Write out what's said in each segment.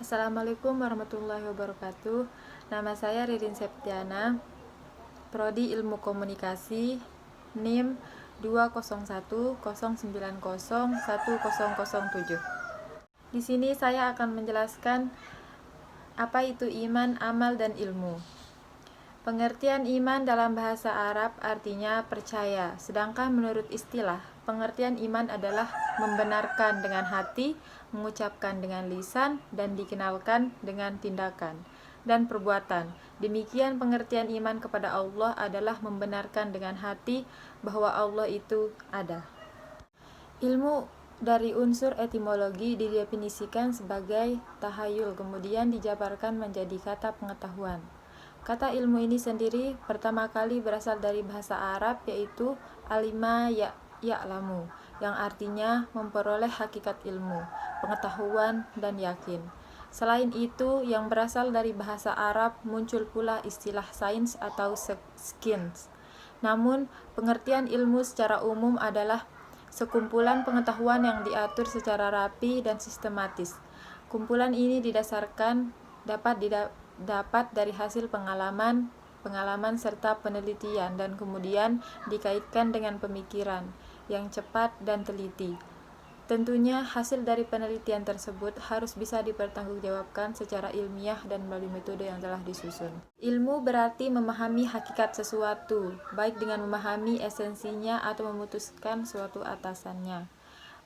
Assalamualaikum warahmatullahi wabarakatuh. Nama saya Ririn Septiana, Prodi Ilmu Komunikasi, NIM 20109010007. Di sini saya akan menjelaskan apa itu iman, amal, dan ilmu. Pengertian iman dalam bahasa Arab artinya percaya, sedangkan menurut istilah, pengertian iman adalah membenarkan dengan hati, mengucapkan dengan lisan, dan dikenalkan dengan tindakan dan perbuatan. Demikian pengertian iman kepada Allah adalah membenarkan dengan hati bahwa Allah itu ada. Ilmu dari unsur etimologi didefinisikan sebagai tahayul, kemudian dijabarkan menjadi kata pengetahuan. Kata ilmu ini sendiri pertama kali berasal dari bahasa Arab, yaitu alima ya'lamu, yang artinya memperoleh hakikat ilmu, pengetahuan, dan yakin. Selain itu, yang berasal dari bahasa Arab muncul pula istilah sains atau skills. Namun, pengertian ilmu secara umum adalah sekumpulan pengetahuan yang diatur secara rapi dan sistematis. Kumpulan ini dapat dari hasil pengalaman serta penelitian, dan kemudian dikaitkan dengan pemikiran yang cepat dan teliti. Tentunya hasil dari penelitian tersebut harus bisa dipertanggungjawabkan secara ilmiah dan melalui metode yang telah disusun. Ilmu berarti memahami hakikat sesuatu, baik dengan memahami esensinya atau memutuskan suatu atasannya,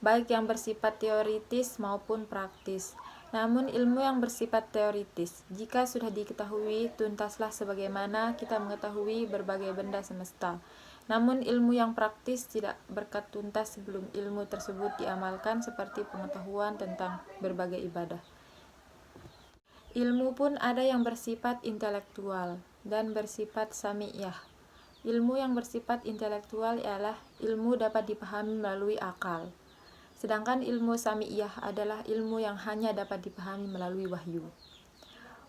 baik yang bersifat teoritis maupun praktis. Namun ilmu yang bersifat teoritis, jika sudah diketahui tuntaslah sebagaimana kita mengetahui berbagai benda semesta. Namun ilmu yang praktis tidak berkat tuntas sebelum ilmu tersebut diamalkan, seperti pengetahuan tentang berbagai ibadah. Ilmu pun ada yang bersifat intelektual dan bersifat sami'iyah. Ilmu yang bersifat intelektual ialah ilmu dapat dipahami melalui akal. Sedangkan ilmu sami'iyah adalah ilmu yang hanya dapat dipahami melalui wahyu.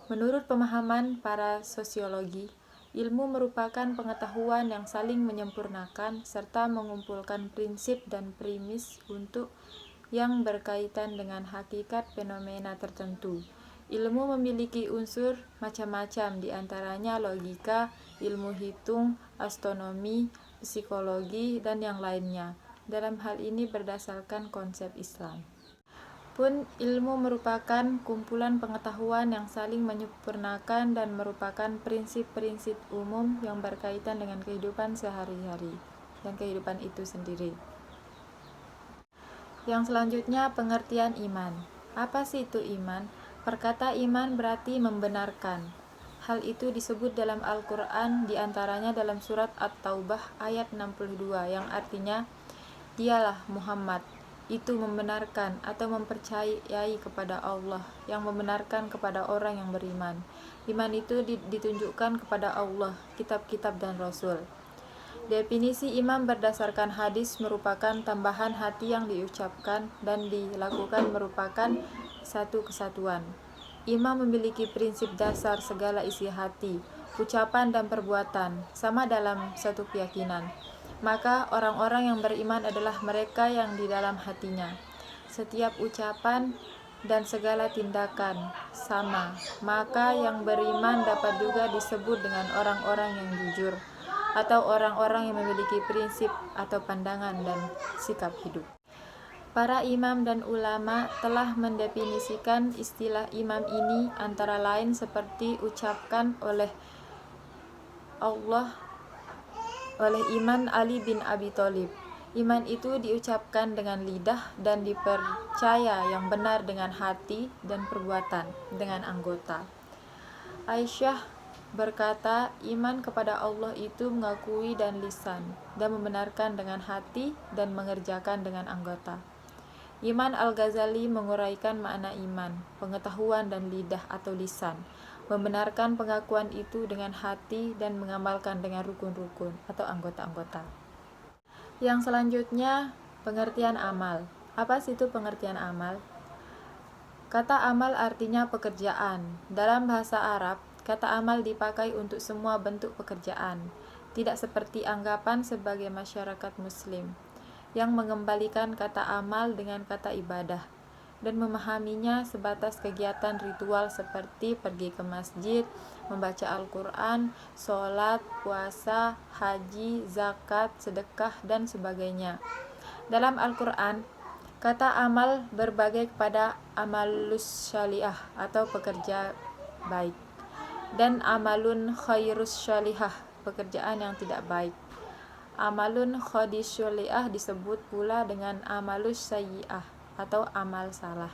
Menurut pemahaman para sosiologi, ilmu merupakan pengetahuan yang saling menyempurnakan serta mengumpulkan prinsip dan premis untuk yang berkaitan dengan hakikat fenomena tertentu. Ilmu memiliki unsur macam-macam, diantaranya logika, ilmu hitung, astronomi, psikologi, dan yang lainnya. Dalam hal ini berdasarkan konsep Islam. Pun ilmu merupakan kumpulan pengetahuan yang saling menyempurnakan dan merupakan prinsip-prinsip umum yang berkaitan dengan kehidupan sehari-hari dan kehidupan itu sendiri. Yang selanjutnya, pengertian iman. Apa sih itu iman? Perkata iman berarti membenarkan. Hal itu disebut dalam Al-Quran, diantaranya dalam surat At-Taubah ayat 62, yang artinya, dialah Muhammad itu membenarkan atau mempercayai kepada Allah, yang membenarkan kepada orang yang beriman. Iman itu ditunjukkan kepada Allah, kitab-kitab, dan Rasul. Definisi iman berdasarkan hadis merupakan tambahan hati yang diucapkan dan dilakukan merupakan satu kesatuan. Iman memiliki prinsip dasar segala isi hati, ucapan, dan perbuatan, sama dalam satu keyakinan. Maka orang-orang yang beriman adalah mereka yang di dalam hatinya setiap ucapan dan segala tindakan sama. Maka yang beriman dapat juga disebut dengan orang-orang yang jujur, atau orang-orang yang memiliki prinsip atau pandangan dan sikap hidup. Para imam dan ulama telah mendefinisikan istilah imam ini antara lain seperti ucapkan oleh Iman Ali bin Abi Thalib. Iman itu diucapkan dengan lidah dan dipercaya yang benar dengan hati, dan perbuatan dengan anggota. Aisyah berkata, iman kepada Allah itu mengakui dan lisan, dan membenarkan dengan hati, dan mengerjakan dengan anggota. Imam Al-Ghazali menguraikan makna iman, pengetahuan dan lidah atau lisan, membenarkan pengakuan itu dengan hati, dan mengamalkan dengan rukun-rukun atau anggota-anggota. Yang selanjutnya, pengertian amal. Apa sih itu pengertian amal? Kata amal artinya pekerjaan. Dalam bahasa Arab, kata amal dipakai untuk semua bentuk pekerjaan, tidak seperti anggapan sebagai masyarakat muslim yang mengembalikan kata amal dengan kata ibadah. dan memahaminya sebatas kegiatan ritual seperti pergi ke masjid, membaca Al-Quran, sholat, puasa, haji, zakat, sedekah, dan sebagainya. Dalam Al-Quran, kata amal berbagai kepada amalus syaliah atau pekerja baik, dan amalun khairus syalihah, pekerjaan yang tidak baik. Amalun khadis syaliah disebut pula dengan amalus sayyi'ah atau amal salah.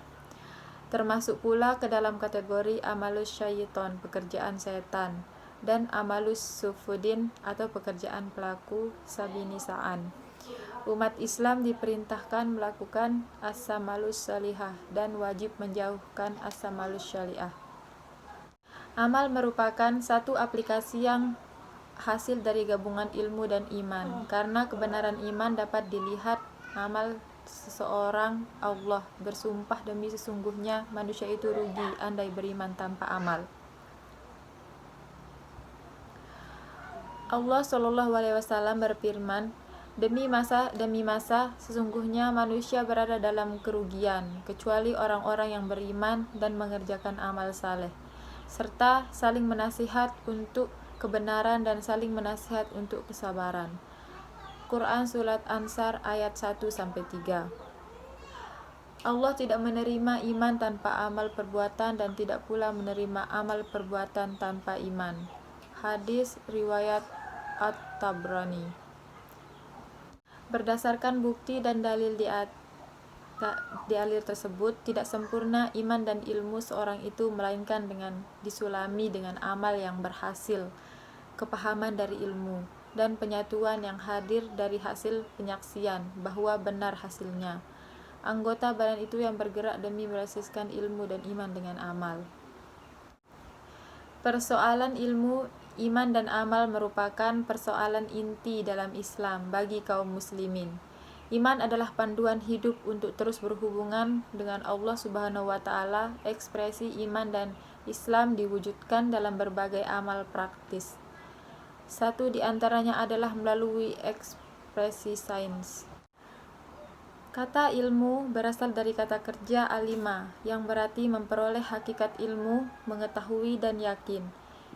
Termasuk pula ke dalam kategori amalus syaiton, pekerjaan setan, dan amalus sufudin atau pekerjaan pelaku sabinisaan. Umat Islam diperintahkan melakukan as-samalus salihah dan wajib menjauhkan as-samalus syaliah. Amal merupakan satu aplikasi yang hasil dari gabungan ilmu dan iman. Karena kebenaran iman dapat dilihat amal seseorang. Allah bersumpah, demi sesungguhnya manusia itu rugi andai beriman tanpa amal. Allah SAW berfirman, demi masa sesungguhnya manusia berada dalam kerugian kecuali orang-orang yang beriman dan mengerjakan amal saleh, serta saling menasihat untuk kebenaran dan saling menasihat untuk kesabaran. Quran Surat Ansar ayat 1-3. Allah tidak menerima iman tanpa amal perbuatan dan tidak pula menerima amal perbuatan tanpa iman. Hadis riwayat At-Tabrani. Berdasarkan bukti dan dalil di alir tersebut, tidak sempurna iman dan ilmu seorang itu melainkan dengan disulami dengan amal yang berhasil, kepahaman dari ilmu, dan penyatuan yang hadir dari hasil penyaksian bahwa benar hasilnya. Anggota badan itu yang bergerak demi memperasiskan ilmu dan iman dengan amal. Persoalan ilmu, iman, dan amal merupakan persoalan inti dalam Islam bagi kaum muslimin. Iman adalah panduan hidup untuk terus berhubungan dengan Allah Subhanahu wa Ta'ala. Ekspresi iman dan Islam diwujudkan dalam berbagai amal praktis. Satu di antaranya adalah melalui ekspresi sains. Kata ilmu berasal dari kata kerja alima, yang berarti memperoleh hakikat ilmu, mengetahui dan yakin.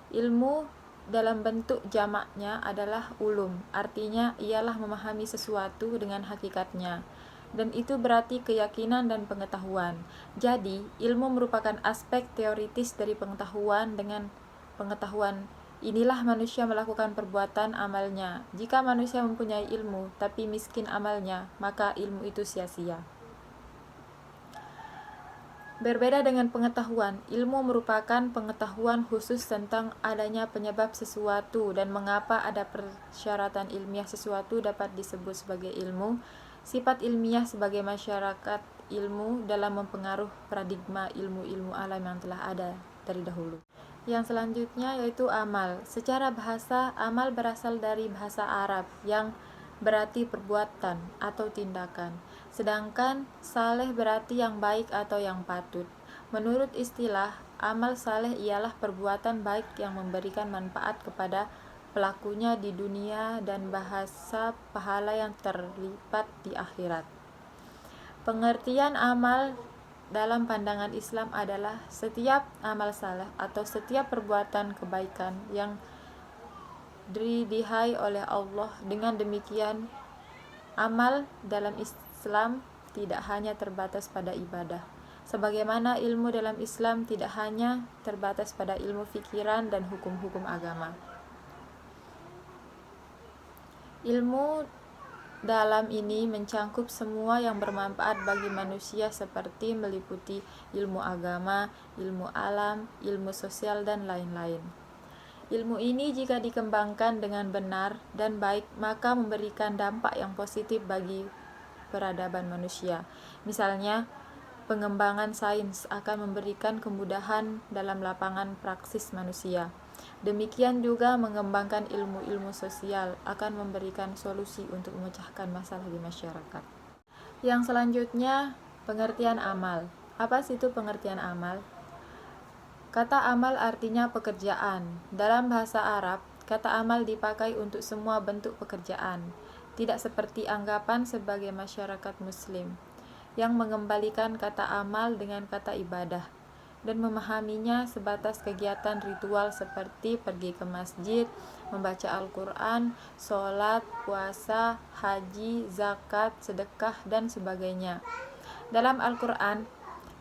Ilmu dalam bentuk jamaknya adalah ulum, artinya ialah memahami sesuatu dengan hakikatnya, dan itu berarti keyakinan dan pengetahuan. Jadi, ilmu merupakan aspek teoritis dari pengetahuan. Dengan pengetahuan inilah manusia melakukan perbuatan amalnya. Jika manusia mempunyai ilmu tapi miskin amalnya, maka ilmu itu sia-sia. Berbeda dengan pengetahuan, ilmu merupakan pengetahuan khusus tentang adanya penyebab sesuatu dan mengapa ada persyaratan ilmiah sesuatu dapat disebut sebagai ilmu. Sifat ilmiah sebagai masyarakat ilmu dalam mempengaruhi paradigma ilmu-ilmu alam yang telah ada dari dahulu. Yang selanjutnya yaitu amal. Secara bahasa, amal berasal dari bahasa Arab yang berarti perbuatan atau tindakan. Sedangkan saleh berarti yang baik atau yang patut. Menurut istilah, amal saleh ialah perbuatan baik yang memberikan manfaat kepada pelakunya di dunia dan bahasa pahala yang terlipat di akhirat. Pengertian amal dalam pandangan Islam adalah setiap amal saleh atau setiap perbuatan kebaikan yang diridhai oleh Allah. Dengan demikian, amal dalam Islam tidak hanya terbatas pada ibadah. Sebagaimana ilmu dalam Islam tidak hanya terbatas pada ilmu fikiran dan hukum-hukum agama. Ilmu dalam ini mencangkup semua yang bermanfaat bagi manusia seperti meliputi ilmu agama, ilmu alam, ilmu sosial, dan lain-lain. Ilmu ini jika dikembangkan dengan benar dan baik, maka memberikan dampak yang positif bagi peradaban manusia. Misalnya, pengembangan sains akan memberikan kemudahan dalam lapangan praksis manusia. Demikian juga mengembangkan ilmu-ilmu sosial akan memberikan solusi untuk memecahkan masalah di masyarakat. Yang selanjutnya, pengertian amal. Apa sih itu pengertian amal? Kata amal artinya pekerjaan. Dalam bahasa Arab, kata amal dipakai untuk semua bentuk pekerjaan, tidak seperti anggapan sebagai masyarakat muslim. yang mengembalikan kata amal dengan kata ibadah, dan memahaminya sebatas kegiatan ritual seperti pergi ke masjid, membaca Al-Quran, sholat, puasa, haji, zakat, sedekah, dan sebagainya. Dalam Al-Quran,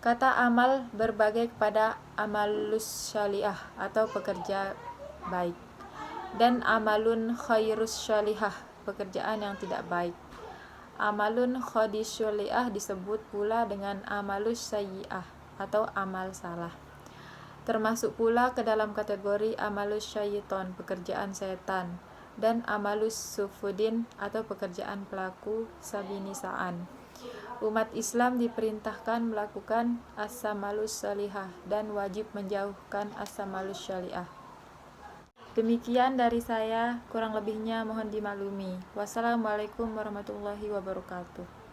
kata amal berbagai kepada amalus syaliah atau pekerja baik, dan amalun khairus syalihah, pekerjaan yang tidak baik. Amalun khodisyuliah disebut pula dengan amalus sayyi'ah atau amal salah. Termasuk pula ke dalam kategori amalus syaiton, pekerjaan setan, dan amalus sufudin atau pekerjaan pelaku sabinisaan. Umat Islam diperintahkan melakukan as-samalus salihah dan wajib menjauhkan as-samalus syaliah. Demikian dari saya, kurang lebihnya mohon dimaklumi. Wassalamualaikum warahmatullahi wabarakatuh.